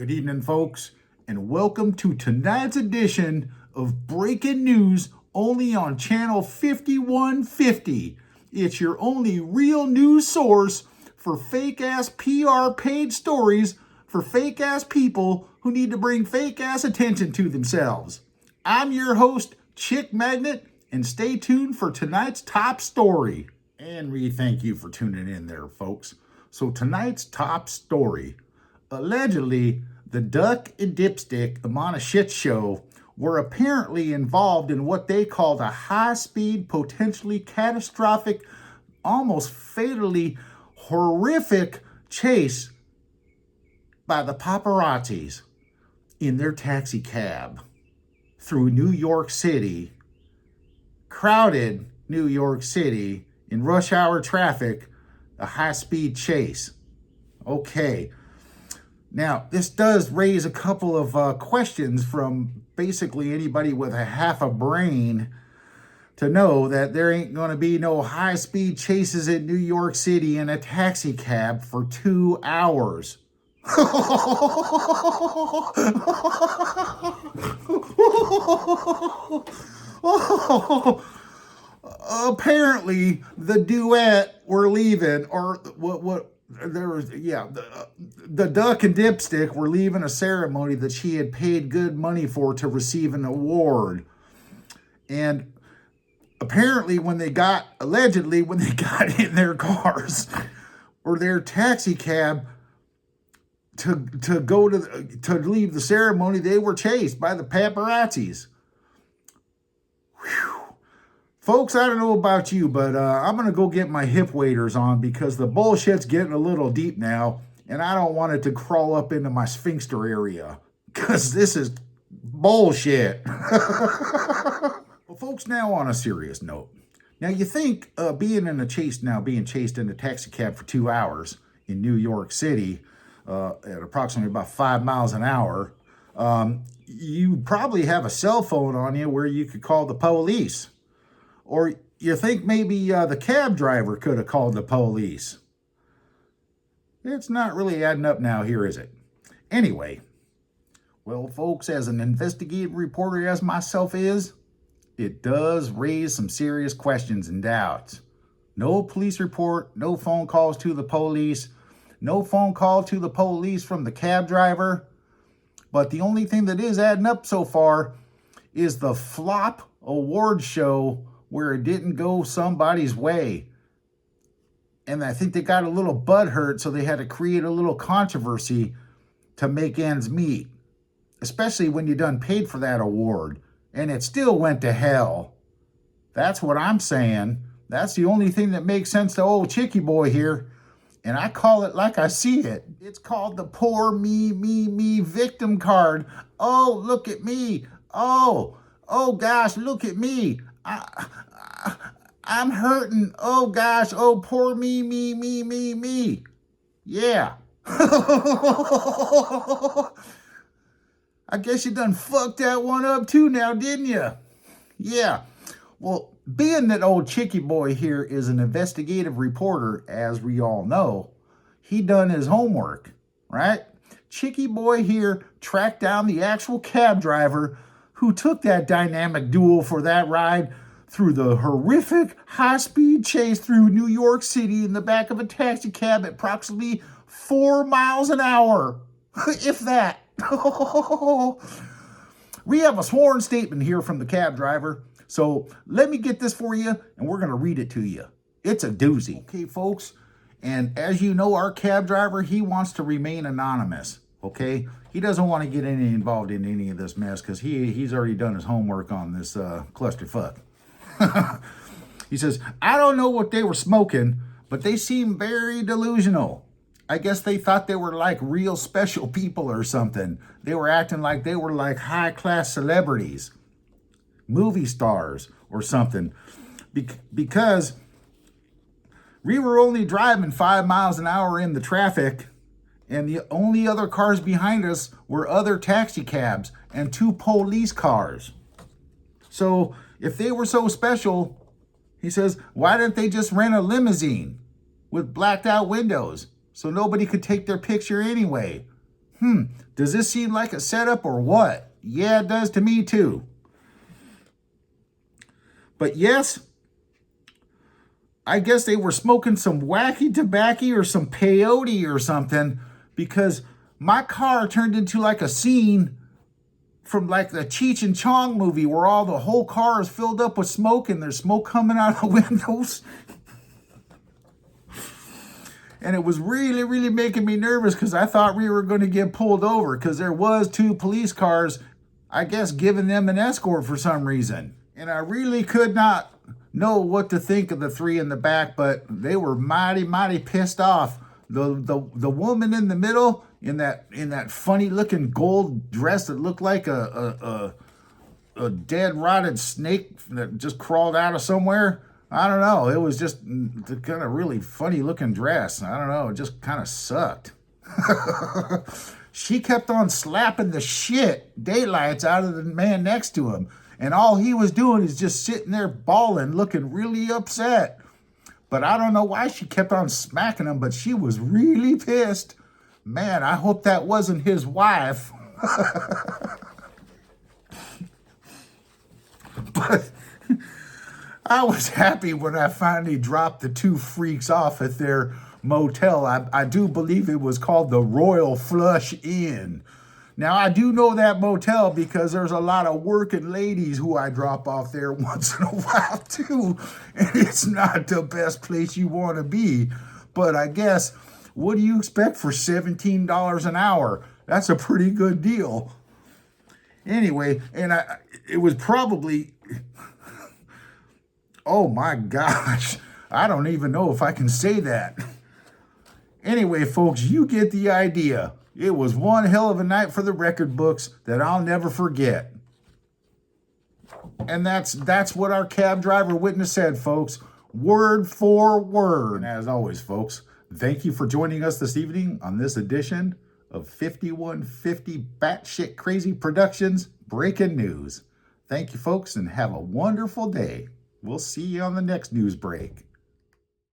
Good evening, folks, and welcome to tonight's edition of Breaking News only on channel 5150. It's your only real news source for fake-ass PR paid stories for fake-ass people who need to bring fake-ass attention to themselves. I'm your host, Chick Magnet, and stay tuned for tonight's top story. And we thank you for tuning in there, folks. So tonight's top story. Allegedly, the Duck and Dipstick Amana Shit Show were apparently involved in what they called a high-speed, potentially catastrophic, almost fatally horrific chase by the paparazzis in their taxi cab through New York City, crowded New York City in rush hour traffic, a high-speed chase. Okay. Now, this does raise a couple of questions from basically anybody with a half a brain to know that there ain't going to be no high-speed chases in New York City in a taxi cab for 2 hours. Apparently, the duet were leaving, or what there was, the Duck and Dipstick were leaving a ceremony that she had paid good money for to receive an award. And apparently allegedly when they got in their cars or their taxi cab to leave the ceremony, they were chased by the paparazzis. Whew. Folks, I don't know about you, but I'm going to go get my hip waders on because the bullshit's getting a little deep now, and I don't want it to crawl up into my sphincter area because this is bullshit. Well, folks, now on a serious note. Now, you think being chased in a taxi cab for 2 hours in New York City at approximately about 5 miles an hour, you probably have a cell phone on you where you could call the police. Or you think maybe the cab driver could have called the police. It's not really adding up now here, is it? Anyway, well, folks, as an investigative reporter as myself is, it does raise some serious questions and doubts. No police report, no phone calls to the police, no phone call to the police from the cab driver. But the only thing that is adding up so far is the flop award show where it didn't go somebody's way. And I think they got a little butthurt, so they had to create a little controversy to make ends meet. Especially when you done paid for that award. And it still went to hell. That's what I'm saying. That's the only thing that makes sense to old Chicky Boy here. And I call it like I see it. It's called the poor me victim card. Oh, look at me. Oh gosh, look at me. I'm hurting. Oh gosh. Oh, poor me. Yeah. I guess you done fucked that one up too now, didn't you? Yeah. Well, being that old Chicky Boy here is an investigative reporter, as we all know, he done his homework, right? Chicky Boy here tracked down the actual cab driver who took that dynamic duo for that ride through the horrific high-speed chase through New York City in the back of a taxi cab at approximately 4 miles an hour, if that. We have a sworn statement here from the cab driver, so let me get this for you, and we're going to read it to you. It's a doozy. Okay, folks, and as you know, our cab driver, he wants to remain anonymous, okay? He doesn't want to get involved in any of this mess because he's already done his homework on this clusterfuck. He says, I don't know what they were smoking, but they seem very delusional. I guess they thought they were like real special people or something. They were acting like they were like high-class celebrities, movie stars or something. Because we were only driving 5 miles an hour in the traffic, and the only other cars behind us were other taxi cabs and 2 police cars. So if they were so special, he says, why didn't they just rent a limousine with blacked out windows so nobody could take their picture anyway? Did Does this seem like a setup or what? Yeah, it does to me too. But yes, I guess they were smoking some wacky tobacco or some peyote or something, because my car turned into like a scene from like the Cheech and Chong movie where all the whole car is filled up with smoke and there's smoke coming out of the windows. And it was really, really making me nervous because I thought we were going to get pulled over because there was 2 police cars, I guess, giving them an escort for some reason. And I really could not know what to think of the 3 in the back, but they were mighty, mighty pissed off. The woman in the middle in that funny looking gold dress that looked like a dead rotted snake that just crawled out of somewhere. I don't know. It was just the kind of really funny looking dress. I don't know. It just kind of sucked. She kept on slapping the shit daylights out of the man next to him. And all he was doing is just sitting there bawling, looking really upset. But I don't know why she kept on smacking him, but she was really pissed. Man, I hope that wasn't his wife. But I was happy when I finally dropped the 2 freaks off at their motel. I do believe it was called the Royal Flush Inn. Now, I do know that motel because there's a lot of working ladies who I drop off there once in a while, too. And it's not the best place you want to be. But I guess, what do you expect for $17 an hour? That's a pretty good deal. Anyway, and it was probably... Oh my gosh, I don't even know if I can say that. Anyway, folks, you get the idea. It was one hell of a night for the record books that I'll never forget. And that's what our cab driver witness said, folks. Word for word. And as always, folks, thank you for joining us this evening on this edition of 5150 Batshit Crazy Productions Breaking News. Thank you, folks, and have a wonderful day. We'll see you on the next news break.